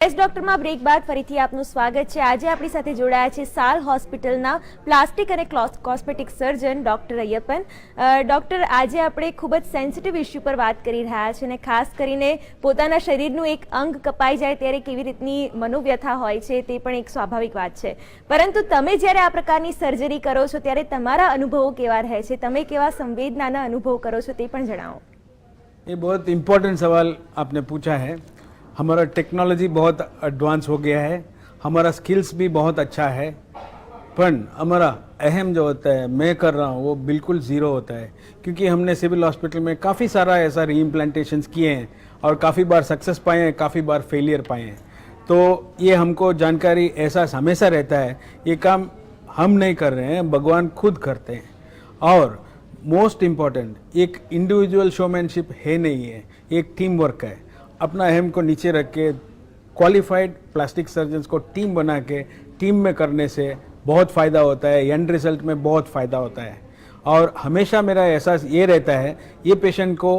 S ડોક્ટરમાં break બાદ ફરીથી આપનું સ્વાગત છે। આજે આપણી સાથે જોડાયા છે સાલ હોસ્પિટલના પ્લાસ્ટિક અને કોસ્મેટિક સર્જન ડોક્ટર અય્યપ્પન। ડોક્ટર, આજે આપણે ખૂબ જ સેન્સિટિવ ઇસ્યુ પર વાત કરી રહ્યા છે અને ખાસ કરીને પોતાના શરીરનું એક અંગ કપાઈ જાય ત્યારે કેવી રીતની મનોવ્યથા હોય છે તે પણ એક સ્વાભાવિક વાત છે, પરંતુ તમે જ્યારે આ પ્રકારની સર્જરી કરો છો ત્યારે તમારા અનુભવો કેવા રહે છે, તમે કેવા સંવેદનાના અનુભવ કરો છો તે પણ જણાવો। ये बहुत इम्पोर्टेंट सवाल आपने पूछा है। हमारा टेक्नोलॉजी बहुत एडवांस हो गया है, हमारा स्किल्स भी बहुत अच्छा है, पर हमारा अहम जो होता है मैं कर रहा हूँ वो बिल्कुल ज़ीरो होता है, क्योंकि हमने सिविल हॉस्पिटल में काफ़ी सारा ऐसा रीइम्प्लांटेशंस किए हैं और काफ़ी बार सक्सेस पाए हैं, काफ़ी बार फेलियर पाए हैं। तो ये हमको जानकारी एहसास हमेशा रहता है ये काम हम नहीं कर रहे हैं, भगवान खुद करते हैं। और मोस्ट इम्पॉर्टेंट एक इंडिविजुअल शोमैनशिप है नहीं है, एक टीम वर्क है। अपना अहम को नीचे रख के क्वालिफाइड प्लास्टिक सर्जन्स को टीम बना के टीम में करने से बहुत फ़ायदा होता है, एंड रिजल्ट में बहुत फ़ायदा होता है। और हमेशा मेरा एहसास ये रहता है ये पेशेंट को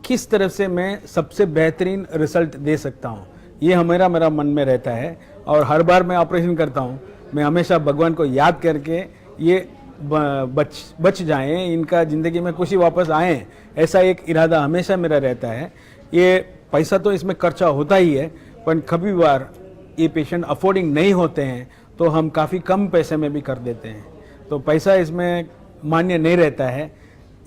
किस तरह से मैं सबसे बेहतरीन रिजल्ट दे सकता हूँ, ये हमेशा मेरा मन में रहता है। और हर बार मैं ऑपरेशन करता हूँ मैं हमेशा भगवान को याद करके ये बच जाएं, इनका ज़िंदगी में खुशी वापस आए, ऐसा एक इरादा हमेशा मेरा रहता है। ये पैसा तो इसमें खर्चा होता ही है, पर कभी बार ये पेशेंट अफोर्डिंग नहीं होते हैं तो हम काफ़ी कम पैसे में भी कर देते हैं, तो पैसा इसमें मान्य नहीं रहता है।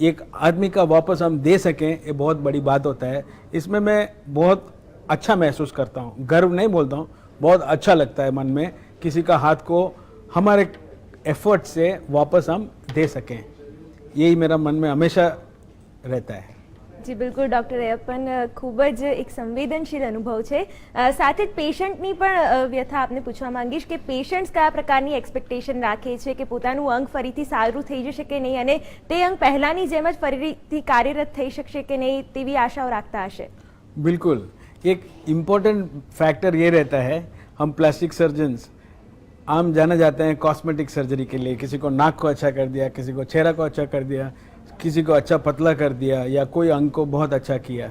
एक आदमी का वापस हम दे सकें ये बहुत बड़ी बात होता है। इसमें मैं बहुत अच्छा महसूस करता हूँ, गर्व नहीं बोलता हूँ, बहुत अच्छा लगता है मन में किसी का हाथ को हमारे एफर्ट से वापस हम दे सकें, यही मेरा मन में हमेशा रहता है। जी बिल्कुल डॉक्टर अय्यप्पन, खूब ज एक संवेदनशील अनुभव है। साथ पेशेंटनी पण व्यथा आपने पूछवा मांगीश कि पेशेंट्स क्या प्रकारनी एक्सपेक्टेशन राखे छे कि पोतानुं अंग फरीथी सारुं थई जशे के नहीं अने ते अंग पहलानी जेम ज फरीथी कार्यरत थई शकशे के नहीं तेवी आशाओ राखता हशे। बिल्कुल, एक इम्पोर्टेंट फैक्टर ये रहता है, हम प्लास्टिक सर्जन्स आम जाना जाते हैं कॉस्मेटिक सर्जरी के लिए, किसी को नाक को अच्छा कर दिया, किसी को चेहरा को अच्छा कर दिया, किसी को अच्छा पतला कर दिया या कोई अंग को बहुत अच्छा किया।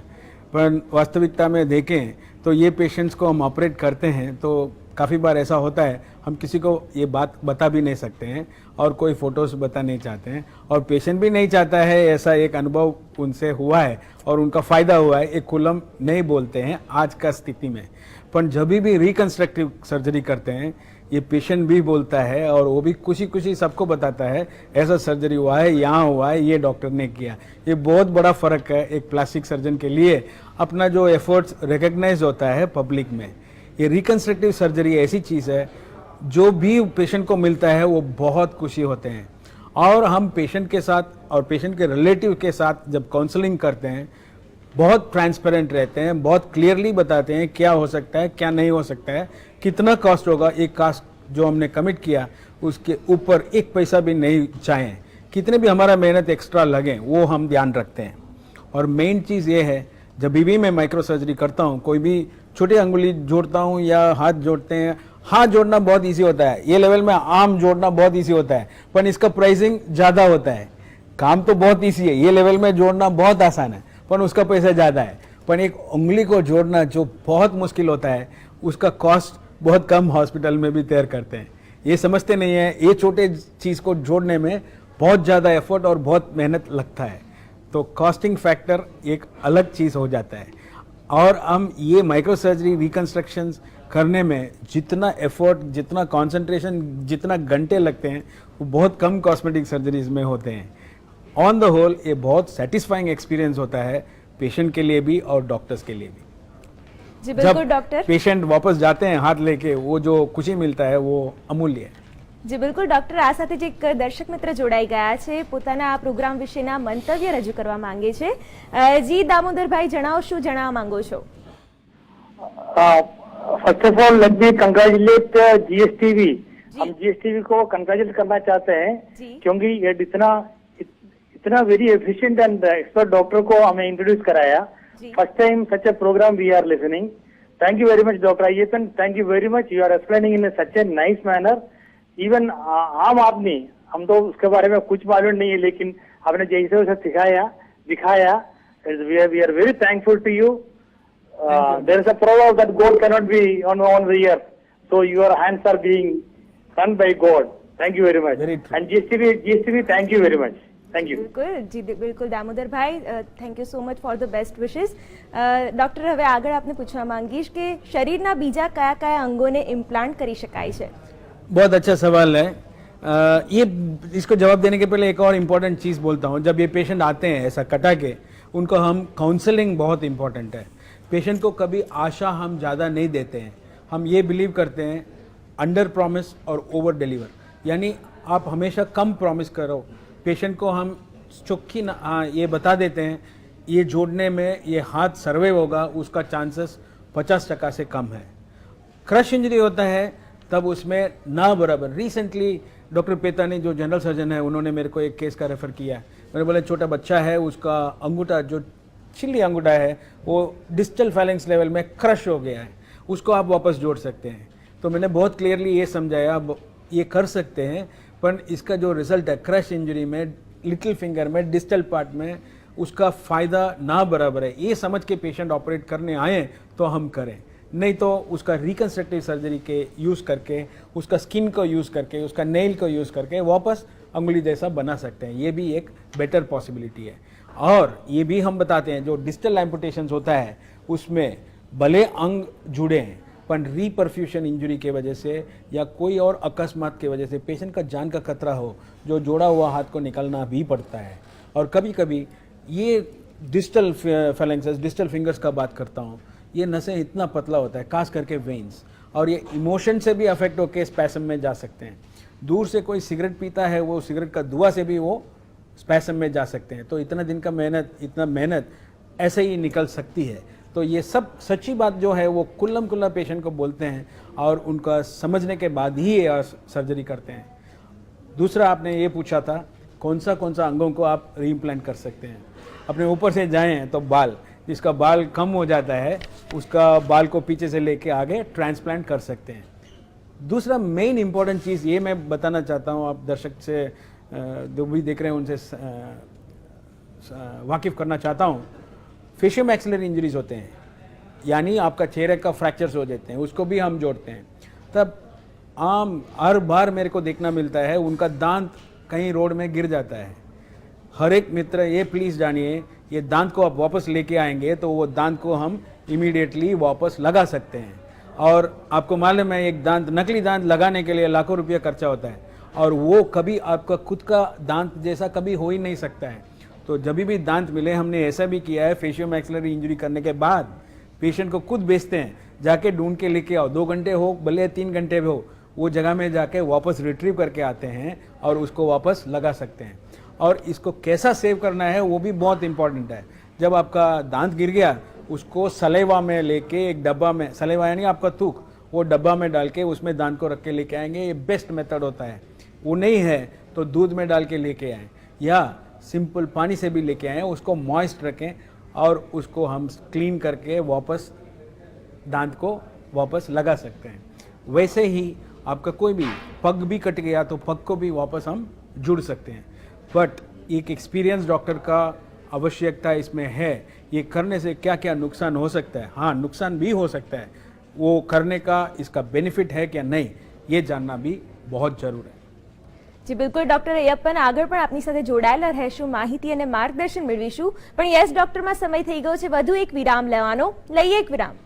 पर वास्तविकता में देखें तो ये पेशेंट्स को हम ऑपरेट करते हैं तो काफ़ी बार ऐसा होता है हम किसी को ये बात बता भी नहीं सकते हैं और कोई फ़ोटोज़ बता नहीं चाहते हैं, और पेशेंट भी नहीं चाहता है ऐसा एक अनुभव उनसे हुआ है और उनका फ़ायदा हुआ है, एक खुलम नहीं बोलते हैं आज का स्थिति में। पर जब भी रिकन्स्ट्रक्टिव सर्जरी करते हैं ये पेशेंट भी बोलता है और वो भी खुशी खुशी सबको बताता है ऐसा सर्जरी हुआ है, यहाँ हुआ है, ये डॉक्टर ने किया। ये बहुत बड़ा फ़र्क है एक प्लास्टिक सर्जन के लिए, अपना जो एफर्ट्स रिकग्नाइज होता है पब्लिक में। ये रिकन्स्ट्रक्टिव सर्जरी ऐसी चीज़ है जो भी पेशेंट को मिलता है वो बहुत खुशी होते हैं। और हम पेशेंट के साथ और पेशेंट के रिलेटिव के साथ जब काउंसलिंग करते हैं बहुत ट्रांसपेरेंट रहते हैं, बहुत क्लियरली बताते हैं क्या हो सकता है क्या नहीं हो सकता है, कितना कॉस्ट होगा, एक कास्ट जो हमने कमिट किया उसके ऊपर एक पैसा भी नहीं चाहें, कितने भी हमारा मेहनत एक्स्ट्रा लगे वो हम ध्यान रखते हैं। और मेन चीज़ ये है जब भी मैं माइक्रो सर्जरी करता हूँ, कोई भी छोटी अंगुली जोड़ता हूँ या हाथ जोड़ते हैं, हाथ जोड़ना बहुत ईजी होता है, ये लेवल में आर्म जोड़ना बहुत ईजी होता है, पर इसका प्राइसिंग ज़्यादा होता है। काम तो बहुत ईजी है, ये लेवल में जोड़ना बहुत आसान है पर उसका पैसा ज़्यादा है। पर एक उंगली को जोड़ना जो बहुत मुश्किल होता है उसका कॉस्ट बहुत कम हॉस्पिटल में भी तय करते हैं, ये समझते नहीं है। ये छोटे चीज़ को जोड़ने में बहुत ज़्यादा एफर्ट और बहुत मेहनत लगता है, तो कॉस्टिंग फैक्टर एक अलग चीज़ हो जाता है। और हम ये माइक्रो सर्जरी रिकन्स्ट्रक्शंस करने में जितना एफर्ट, जितना कंसंट्रेशन, जितना घंटे लगते हैं वो बहुत कम कॉस्मेटिक सर्जरीज में होते हैं। ऑन द होल ये बहुत सेटिस्फाइंग एक्सपीरियंस होता है पेशेंट के लिए भी और डॉक्टर्स के लिए भी। जी बिल्कुल डॉक्टर, पेशेंट वापस जाते हैं हाथ लेके वो जो खुशी मिलता है वो अमूल्य है। जी बिल्कुल डॉक्टर, आ साथे ज एक दर्शक मित्र जोड़ाई गया है, पोताना आ प्रोग्राम विशेना मंतव्य रजू करवा मांगे छे। जी दामोदर भाई, जणाવો શું જણાવવા માંગો છો? First of all let me congratulate GSTV. हम जीएसटीवी को कंग्रेचुलेट करना चाहते हैं क्योंकि ये इतना very efficient and expert doctor को हमें इंट्रोड्यूस कराया। First time such a program we are listening. Thank you very much doctor Ayyappan, thank you very much, you are explaining in such a nice manner. Even आम आदमी, हम तो उसके बारे में कुछ मालूम नहीं है, लेकिन आपने जैसे उसे सिखाया दिखाया, we are very thankful to you. there is a proverb that God cannot be on the earth. So your hands are being run by God. Thank you very much. Very true. And GSTV, thank you very much. Thank you. બિલકુલ જી બિલકુલ Damodarbhai thank you so much for the best wishes doctor હવે આગળ આપને પૂછવા માંગીશ કે શરીરના બીજા કયા કયા અંગોને ઇમ્પ્લાન્ટ કરી શકાય છે बहुत अच्छा सवाल है। ये इसको जवाब देने के पहले एक और इम्पोर्टेंट चीज़ बोलता हूँ। जब ये पेशेंट आते हैं ऐसा कटा के, उनको हम काउंसलिंग बहुत इम्पोर्टेंट है। पेशेंट को कभी आशा हम ज़्यादा नहीं देते हैं। हम ये बिलीव करते हैं अंडर प्रॉमिस और ओवर डिलीवर, यानी आप हमेशा कम प्रॉमिस करो। पेशेंट को हम चौख्खी ये बता देते हैं ये जोड़ने में ये हाथ सर्वाइव होगा, उसका चांसेस 50% से कम है। क्रश इंजरी होता है तब उसमें ना बराबर। रिसेंटली डॉक्टर पेतानी जो जनरल सर्जन है, उन्होंने मेरे को एक केस का रेफ़र किया। मैंने बोला छोटा बच्चा है, उसका अंगूठा जो चिल्ली अंगूठा है वो डिस्टल फैलेंक्स लेवल में क्रश हो गया है, उसको आप वापस जोड़ सकते हैं। तो मैंने बहुत क्लियरली ये समझाया अब ये कर सकते हैं, पर इसका जो रिजल्ट है क्रश इंजरी में लिटिल फिंगर में डिस्टल पार्ट में उसका फ़ायदा ना बराबर है। ये समझ के पेशेंट ऑपरेट करने आए तो हम करें, नहीं तो उसका रिकन्स्ट्रक्टिव सर्जरी के यूज़ करके, उसका स्किन को यूज़ करके, उसका नेल को यूज़ करके वापस अंगुली जैसा बना सकते हैं। ये भी एक बेटर पॉसिबिलिटी है। और ये भी हम बताते हैं जो डिस्टल एम्पुटेशंस होता है उसमें भले अंग जुड़े हैं, पर रीपरफ्यूशन इंजरी के वजह से या कोई और अकस्मात के वजह से पेशेंट का जान का खतरा हो, जो जोड़ा हुआ हाथ को निकालना भी पड़ता है। और कभी कभी ये डिस्टल फैलेंक्सेस, डिस्टल फिंगर्स का बात करता हूँ, ये नसें इतना पतला होता है, खास करके वेन्स, और ये इमोशन से भी अफेक्ट होकर स्पैसम में जा सकते हैं। दूर से कोई सिगरेट पीता है, वो सिगरेट का धुआं से भी वो स्पैसम में जा सकते हैं। तो इतना दिन का मेहनत ऐसे ही निकल सकती है। तो ये सब सच्ची बात जो है वो कुल्लम कुल्ला पेशेंट को बोलते हैं और उनका समझने के बाद ही ये सर्जरी करते हैं। दूसरा आपने ये पूछा था कौन सा अंगों को आप रीइम्प्लांट कर सकते हैं। अपने ऊपर से जाएं तो बाल, जिसका बाल कम हो जाता है उसका बाल को पीछे से लेके आगे ट्रांसप्लांट कर सकते हैं। दूसरा मेन इंपॉर्टेंट चीज़ ये मैं बताना चाहता हूँ, आप दर्शक से जो भी देख रहे हैं उनसे वाकिफ़ करना चाहता हूँ। फेशियोमैक्सिलरी इंजरीज होते हैं, यानी आपका चेहरे का फ्रैक्चर्स हो जाते हैं, उसको भी हम जोड़ते हैं। तब हर बार मेरे को देखना मिलता है उनका दांत कहीं रोड में गिर जाता है। हर एक मित्र ये प्लीज़ जानिए, ये दांत को आप वापस लेके आएंगे तो वो दांत को हम इमीडिएटली वापस लगा सकते हैं। और आपको मालूम है एक नकली दांत लगाने के लिए लाखों रुपया खर्चा होता है, और वो कभी आपका खुद का दांत जैसा कभी हो ही नहीं सकता है। तो जब भी दांत मिले, हमने ऐसा भी किया है, फेशियोमैक्सिलरी इंजरी करने के बाद पेशेंट को खुद बेचते हैं, जाके ढूंढ के लेके आओ, 2 घंटे हो भले 3 घंटे हो, वो जगह में जाके वापस रिट्रीव करके आते हैं और उसको वापस लगा सकते हैं। और इसको कैसा सेव करना है वो भी बहुत इंपॉर्टेंट है। जब आपका दांत गिर गया उसको सलेवा में लेके एक डब्बा में, सलेवा यानी आपका थूक, वो डब्बा में डाल के उसमें दांत को रख के लेके आएंगे, ये बेस्ट मेथड होता है। वो नहीं है तो दूध में डाल के लेके आएँ या सिंपल पानी से भी लेके आएँ, उसको मॉइस्ट रखें और उसको हम क्लीन करके वापस दांत को वापस लगा सकते हैं। वैसे ही आपका कोई भी पग भी कट गया तो पग को भी वापस हम जुड़ सकते हैं। बट एक एक्सपीरियंस डॉक्टर का आवश्यकता इसमें है। ये करने से क्या क्या नुकसान हो सकता है, हाँ नुकसान भी हो सकता है, वो करने का इसका बेनिफिट है क्या नहीं, ये जानना भी बहुत જરૂર है। જી બિલકુલ ડોક્ટર અયપ્પન, આગળ પણ આપની સાથે જોડાયેલા રહેશું, માહિતી અને માર્ગદર્શન મેળવીશું, પણ યસ ડોક્ટરમાં સમય થઈ ગયો છે વધુ એક વિરામ લેવાનો, લઈએ એક વિરામ।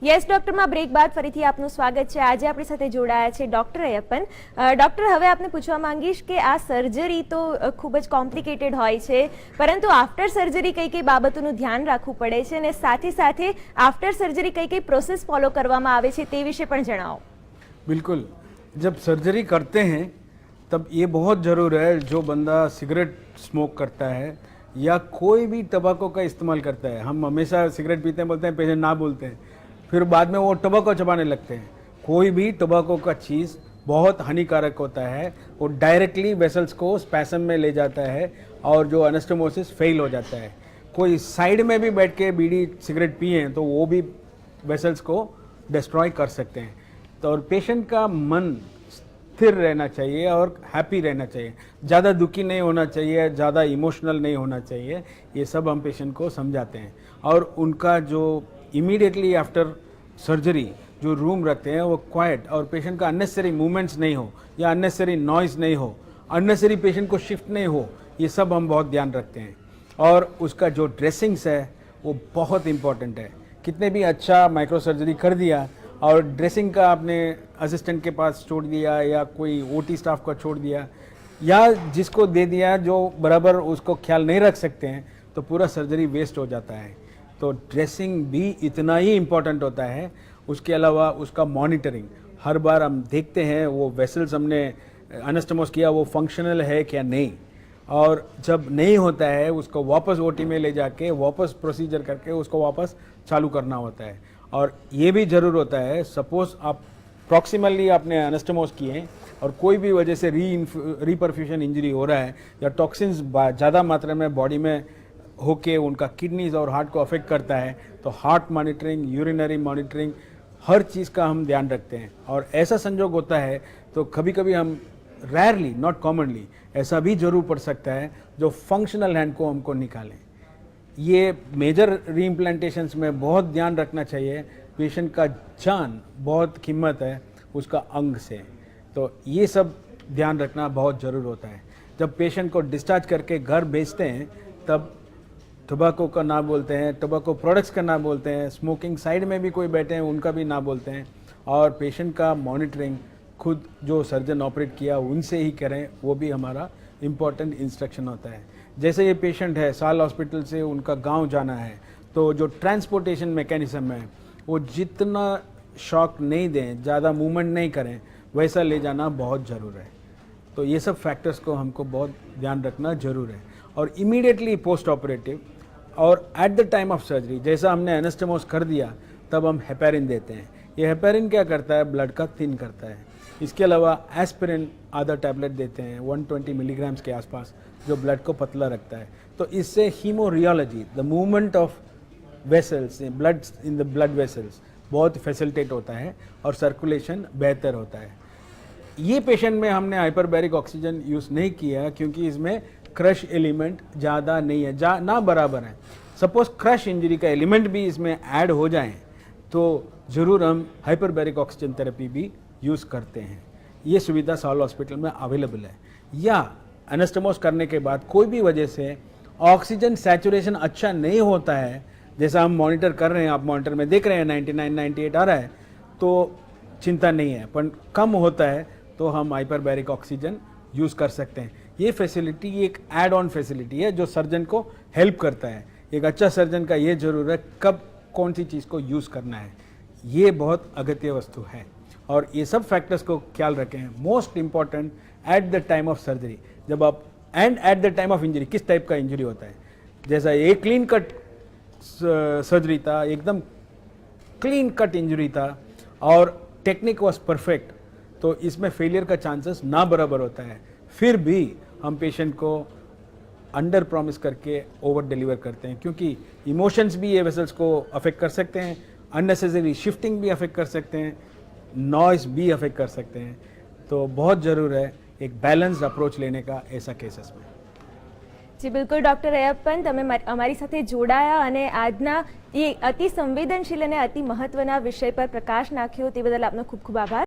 યસ ડોક્ટરમાં બ્રેક બાદ ફરીથી આપનું સ્વાગત છે. આજે આપણી સાથે જોડાયા છે ડોક્ટર અયપ્પન. ડોક્ટર, હવે આપને પૂછવા માંગીશ કે આ સર્જરી તો ખૂબ જ કોમ્પ્લિકેટેડ હોય છે, પરંતુ આફ્ટર સર્જરી કઈ કઈ બાબતોનું ધ્યાન રાખવું પડે છે અને સાથે સાથે આફ્ટર સર્જરી કઈ કઈ પ્રોસેસ ફોલો કરવામાં આવે છે તે વિશે પણ જણાવો. बिल्कुल, जब सर्जरी करते हैं तब ये बहुत ज़रूर है, जो बंदा सिगरेट स्मोक करता है या कोई भी टबाको का इस्तेमाल करता है, हम हमेशा सिगरेट पीते हैं बोलते हैं, पेशेंट ना बोलते हैं, फिर बाद में वो टबाको चबाने लगते हैं. कोई भी टबाको का चीज़ बहुत हानिकारक होता है, वो डायरेक्टली वेसल्स को स्पैसम में ले जाता है और जो एनास्टोमोसिस फेल हो जाता है. कोई साइड में भी बैठ के बीड़ी सिगरेट पिए तो वो भी वेसल्स को डिस्ट्रॉय कर सकते हैं. तो और पेशेंट का मन स्थिर रहना चाहिए और हैप्पी रहना चाहिए, ज़्यादा दुखी नहीं होना चाहिए, ज़्यादा इमोशनल नहीं होना चाहिए. ये सब हम पेशेंट को समझाते हैं. और उनका जो इमीडिएटली आफ्टर सर्जरी जो रूम रखते हैं वो क्वाइट और पेशेंट का अननेसेसरी मूवमेंट्स नहीं हो या अननेसेसरी नॉइज़ नहीं हो, अननेसेसरी पेशेंट को शिफ्ट नहीं हो, ये सब हम बहुत ध्यान रखते हैं. और उसका जो ड्रेसिंग्स है वो बहुत इम्पॉर्टेंट है. कितने भी अच्छा माइक्रो सर्जरी कर दिया और ड्रेसिंग का आपने असिस्टेंट के पास छोड़ दिया या कोई ओटी स्टाफ को छोड़ दिया या जिसको दे दिया जो बराबर उसको ख्याल नहीं रख सकते हैं, तो पूरा सर्जरी वेस्ट हो जाता है. तो ड्रेसिंग भी इतना ही इम्पोर्टेंट होता है. उसके अलावा उसका मॉनिटरिंग, हर बार हम देखते हैं वो वेसल्स हमने एनास्टोमोस किया वो फंक्शनल है क्या नहीं, और जब नहीं होता है उसको वापस ओटी में ले जाके वापस प्रोसीजर करके उसको वापस चालू करना होता है. और ये भी ज़रूर होता है, सपोज़ आप प्रॉक्सिमली आपने एनास्टोमोस किए और कोई भी वजह से रीपरफ्यूजन इंजरी हो रहा है या टॉक्सिन्स ज़्यादा मात्रा में बॉडी में होके उनका किडनीज और हार्ट को अफेक्ट करता है, तो हार्ट मॉनिटरिंग, यूरिनरी मॉनिटरिंग, हर चीज़ का हम ध्यान रखते हैं. और ऐसा संजोग होता है तो कभी कभी हम रेयरली, नॉट कॉमनली, ऐसा भी जरूर पड़ सकता है जो फंक्शनल हैंड को हमको निकालें. ये मेजर रीइम्प्लांटेशंस में बहुत ध्यान रखना चाहिए. पेशेंट का जान बहुत कीमत है उसका अंग से, तो ये सब ध्यान रखना बहुत ज़रूर होता है. जब पेशेंट को डिस्चार्ज करके घर भेजते हैं तब टोबैको का ना बोलते हैं, टोबैको प्रोडक्ट्स का ना बोलते हैं, स्मोकिंग साइड में भी कोई बैठे हैं उनका भी ना बोलते हैं. और पेशेंट का मॉनिटरिंग खुद जो सर्जन ऑपरेट किया उनसे ही करें, वो भी हमारा इम्पॉर्टेंट इंस्ट्रक्शन होता है. जैसे ये पेशेंट है, साल हॉस्पिटल से उनका गांव जाना है, तो जो ट्रांसपोर्टेशन मैकेनिज्म है वो जितना शॉक नहीं दें, ज़्यादा मूवमेंट नहीं करें, वैसा ले जाना बहुत ज़रूर है. तो ये सब फैक्टर्स को हमको बहुत ध्यान रखना ज़रूर है. और इमीडिएटली पोस्ट ऑपरेटिव और at the time of surgery, जैसा हमने एनास्टोमोस कर दिया तब हम हेपेरिन देते हैं. ये हेपेरिन क्या करता है, ब्लड का थिन करता है. इसके अलावा एस्पिरिन आधा टैबलेट देते हैं 120 मिलीग्राम्स के आसपास, जो ब्लड को पतला रखता है. तो इससे haemorheology, the movement of vessels, blood in the blood vessels बहुत फैसिलिटेट होता है और सर्कुलेशन बेहतर होता है. ये पेशेंट में हमने हाइपरबैरिक ऑक्सीजन यूज़ नहीं किया क्योंकि इसमें क्रश एलिमेंट ज़्यादा नहीं है, ना बराबर है. सपोज क्रश इंजरी का एलिमेंट भी इसमें ऐड हो जाए तो ज़रूर हम हाइपरबैरिक ऑक्सीजन थेरेपी भी यूज़ करते हैं. ये सुविधा साल हॉस्पिटल में अवेलेबल है. या एनास्टोमोस करने के बाद कोई भी वजह से ऑक्सीजन सैचुरेशन अच्छा नहीं होता है, जैसा हम मॉनिटर कर रहे हैं, आप मॉनिटर में देख रहे हैं 99, 98 आ रहा है, तो चिंता नहीं है. पर कम होता है तो हम हाइपरबैरिक ऑक्सीजन यूज़ कर सकते हैं. ये फैसिलिटी एक ऐड ऑन फैसिलिटी है जो सर्जन को हेल्प करता है. एक अच्छा सर्जन का ये जरूर है कब कौन सी चीज़ को यूज़ करना है, ये बहुत अगत्य वस्तु है. और ये सब फैक्टर्स को ख्याल रखें. Most important at the time of surgery, जब आप and at the time of injury, किस टाइप का इंजरी होता है. जैसा ये क्लीन कट सर्जरी था, एकदम क्लीन कट इंजरी था और टेक्निक वॉज परफेक्ट, तो इसमें फेलियर का चांसेस ना बराबर होता है. फिर भी हम पेशेंट को अंडर प्रॉमिस करके ओवर डिलीवर करते हैं, क्योंकि इमोशंस भी ये वेसल्स को अफेक्ट कर सकते हैं, अननेसेसरी शिफ्टिंग भी अफेक्ट कर सकते हैं, नॉइस भी अफेक्ट कर सकते हैं. तो बहुत ज़रूर है एक बैलेंस्ड अप्रोच लेने का ऐसा केसेस में. જી બિલકુલ ડૉક્ટર અયપ્પન, તમે અમારી સાથે જોડાયા અને આજના એ અતિ સંવેદનશીલ અને અતિ મહત્વના વિષય પર પ્રકાશ નાખ્યો તે બદલ આપનો ખૂબ ખૂબ આભાર.